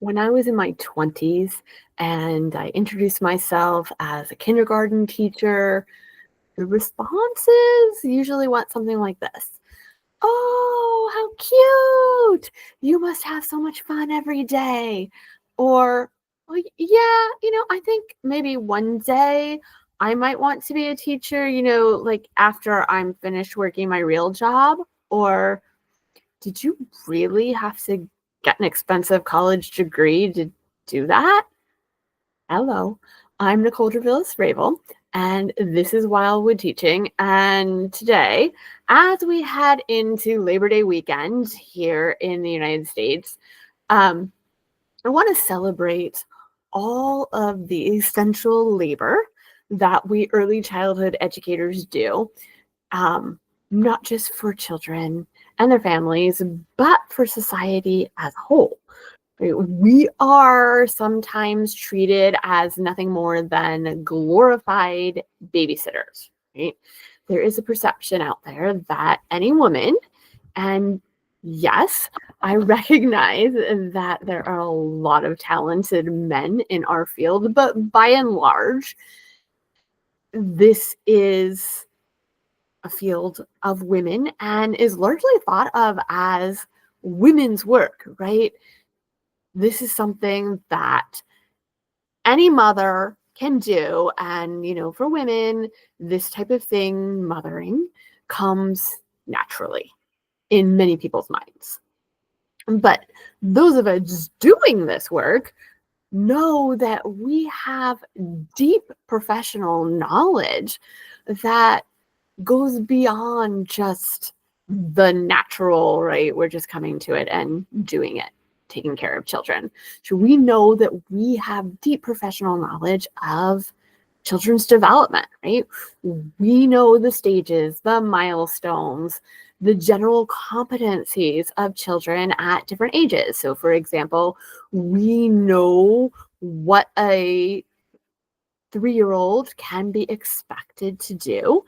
When I was in my 20s and I introduced myself as a kindergarten teacher, the responses usually went something like this. Oh, how cute! You must have so much fun every day. Or, well, yeah, I think maybe one day I might want to be a teacher, like after I'm finished working my real job. Or, did you really have to get an expensive college degree to do that? Hello, I'm Nicole Dravilis Ravel, and this is Wildwood Teaching. And today, as we head into Labor Day weekend here in the United States, um, I want to celebrate all of the essential labor that we early childhood educators do, um, not just for children and their families, but for society as a whole. Right? We are sometimes treated as nothing more than glorified babysitters, right? There is a perception out there that any woman, and yes, I recognize that there are a lot of talented men in our field, but by and large, this is a field of women and is largely thought of as women's work, right? This is something that any mother can do. And, for women, this type of thing, mothering, comes naturally in many people's minds. But those of us doing this work know that we have deep professional knowledge that goes beyond just the natural, right? We're just coming to it and doing it, taking care of children. So we know that we have deep professional knowledge of children's development, right? We know the stages, the milestones, the general competencies of children at different ages. So, for example, we know what a 3-year-old can be expected to do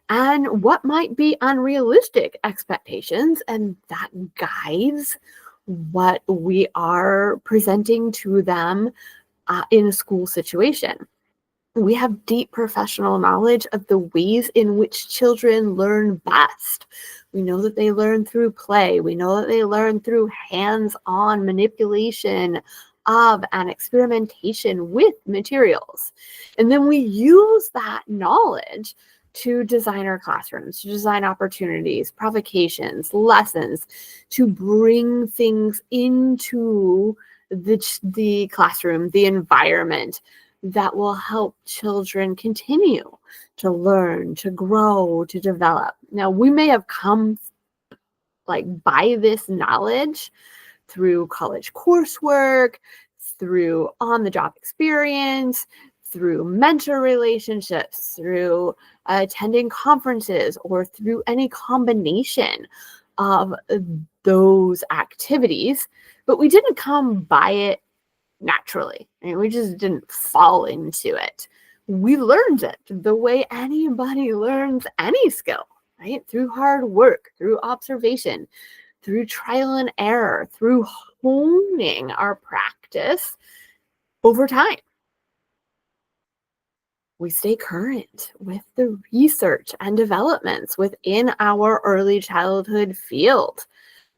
and what might be unrealistic expectations, and that guides what we are presenting to them in a school situation. We have deep professional knowledge of the ways in which children learn best. We know that they learn through play. We know that they learn through hands-on manipulation of and experimentation with materials. And then we use that knowledge to design our classrooms, to design opportunities, provocations, lessons, to bring things into the classroom, the environment, that will help children continue to learn, to grow, to develop. Now, we may have come by this knowledge through college coursework, through on-the-job experience, through mentor relationships, through attending conferences, or through any combination of those activities, but we didn't come by it naturally. I mean, we just didn't fall into it. We learned it the way anybody learns any skill, right? Through hard work, through observation, through trial and error, through honing our practice over time. We stay current with the research and developments within our early childhood field.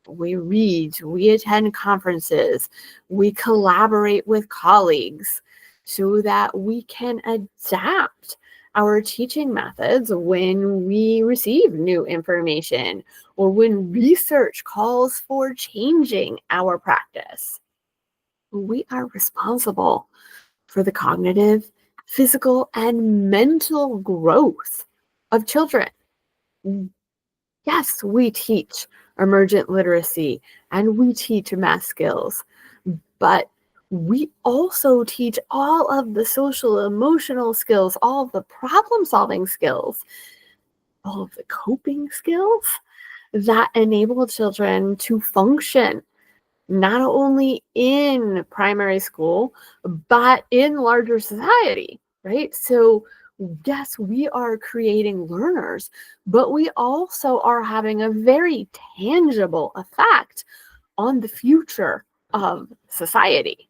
We read, we attend conferences, we collaborate with colleagues so that we can adapt our teaching methods when we receive new information or when research calls for changing our practice. We are responsible for the cognitive, physical, and mental growth of children. Yes, we teach emergent literacy and we teach math skills, but we also teach all of the social emotional skills, all of the problem solving skills, all of the coping skills that enable children to function not only in primary school, but in larger society, right? So yes, we are creating learners, but we also are having a very tangible effect on the future of society.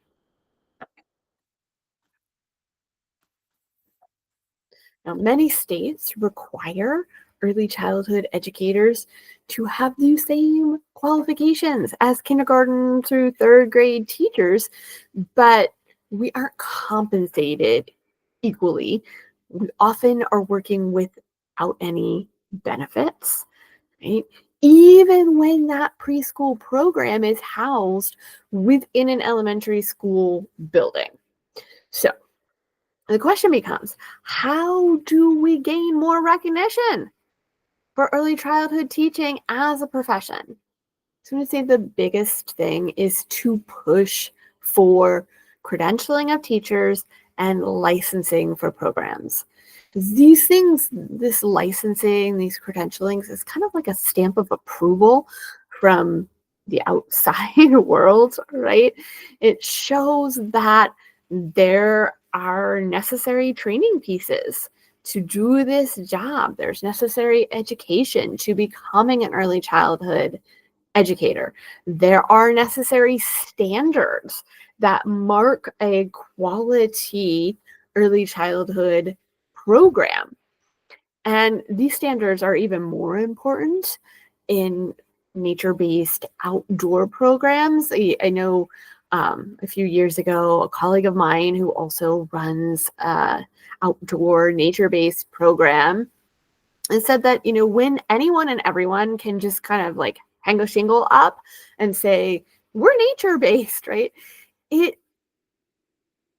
Now, many states require early childhood educators to have the same qualifications as kindergarten through third grade teachers, but we aren't compensated equally. We often are working without any benefits, right? Even when that preschool program is housed within an elementary school building. So the question becomes, how do we gain more recognition for early childhood teaching as a profession? So I'm going to say the biggest thing is to push for credentialing of teachers and licensing for programs. These things, this licensing, these credentialings is kind of like a stamp of approval from the outside world, right? It shows that there are necessary training pieces to do this job. There's necessary education to becoming an early childhood educator. There are necessary standards that mark a quality early childhood program. And these standards are even more important in nature-based outdoor programs. I know a few years ago, a colleague of mine who also runs an outdoor nature-based program and said that, when anyone and everyone can just kind of like hang a shingle up and say, we're nature-based, right? It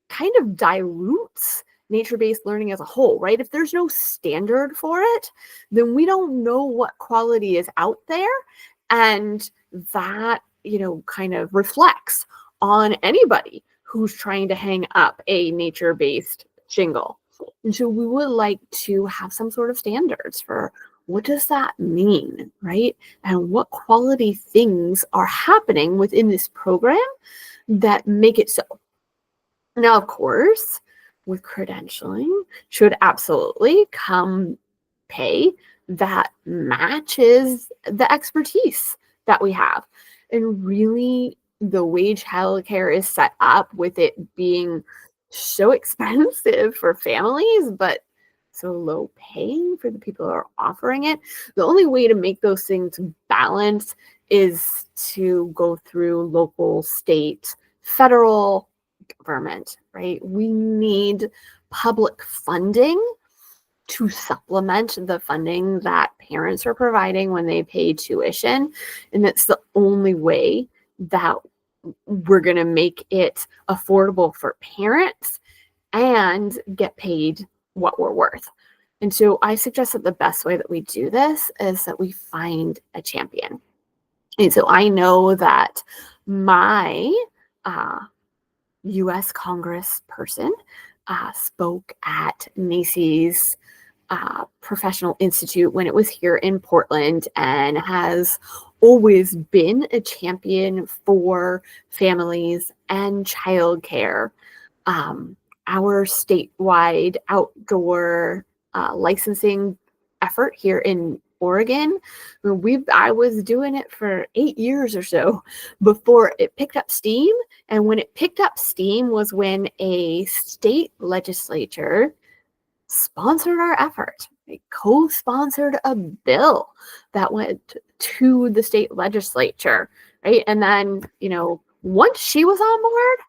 kind of dilutes nature-based learning as a whole, right? If there's no standard for it, then we don't know what quality is out there. And that, kind of reflects on anybody who's trying to hang up a nature-based shingle. And so we would like to have some sort of standards for what does that mean, right? And what quality things are happening within this program that make it so. Now, of course, with credentialing should absolutely come pay that matches the expertise that we have. And really, the way childcare is set up with it being so expensive for families, but so low paying for the people who are offering it, the only way to make those things balance is to go through local, state, federal government, right? We need public funding to supplement the funding that parents are providing when they pay tuition. And that's the only way that we're going to make it affordable for parents and get paid what we're worth. And so I suggest that the best way that we do this is that we find a champion. And so I know that my U.S. Congress person spoke at NACCE's Professional Institute when it was here in Portland and has always been a champion for families and childcare. Our statewide outdoor licensing effort here in Oregon, I was doing it for 8 years or so before it picked up steam. And when it picked up steam was when a state legislature sponsored our effort. They co-sponsored a bill that went to the state legislature, right? And then, once she was on board,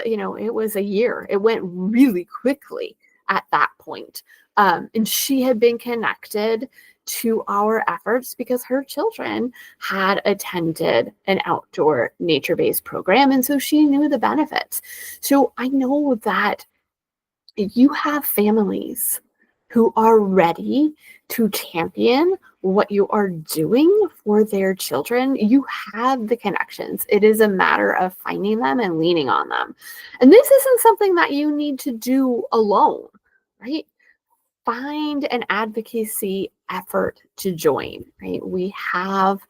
it was a year. It went really quickly at that point. And she had been connected to our efforts because her children had attended an outdoor nature-based program. And so she knew the benefits. So I know that you have families who are ready to champion what you are doing for their children. You have the connections. It is a matter of finding them and leaning on them. And this isn't something that you need to do alone, right? Find an advocacy effort to join, right? We have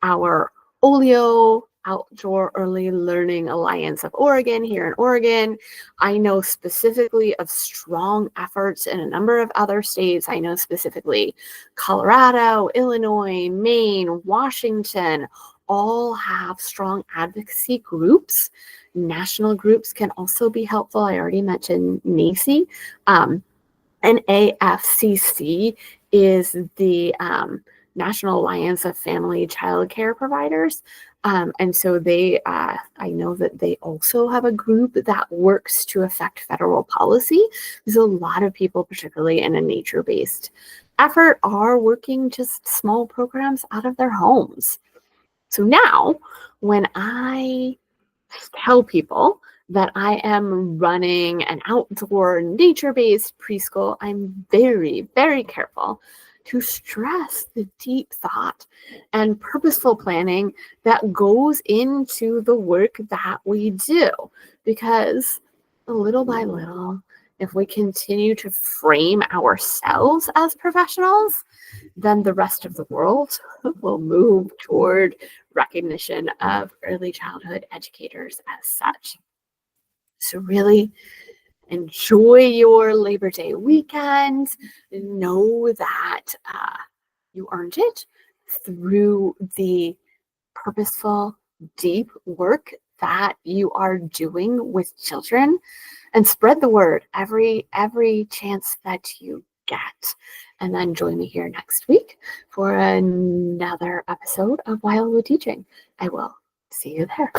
our OLEO, Outdoor Early Learning Alliance of Oregon here in Oregon. I know specifically of strong efforts in a number of other states. I know specifically Colorado, Illinois, Maine, Washington, all have strong advocacy groups. National groups can also be helpful. I already mentioned NACCE. NAFCC is the National Alliance of Family Child Care Providers. And so I know that they also have a group that works to affect federal policy. There's a lot of people, particularly in a nature-based effort, are working just small programs out of their homes. So now, when I tell people that I am running an outdoor nature-based preschool, I'm very, very careful to stress the deep thought and purposeful planning that goes into the work that we do. Because little by little, if we continue to frame ourselves as professionals, then the rest of the world will move toward recognition of early childhood educators as such. So really enjoy your Labor Day weekend. Know that you earned it through the purposeful, deep work that you are doing with children, and spread the word every chance that you get. And then join me here next week for another episode of Wildwood Teaching. I will see you there.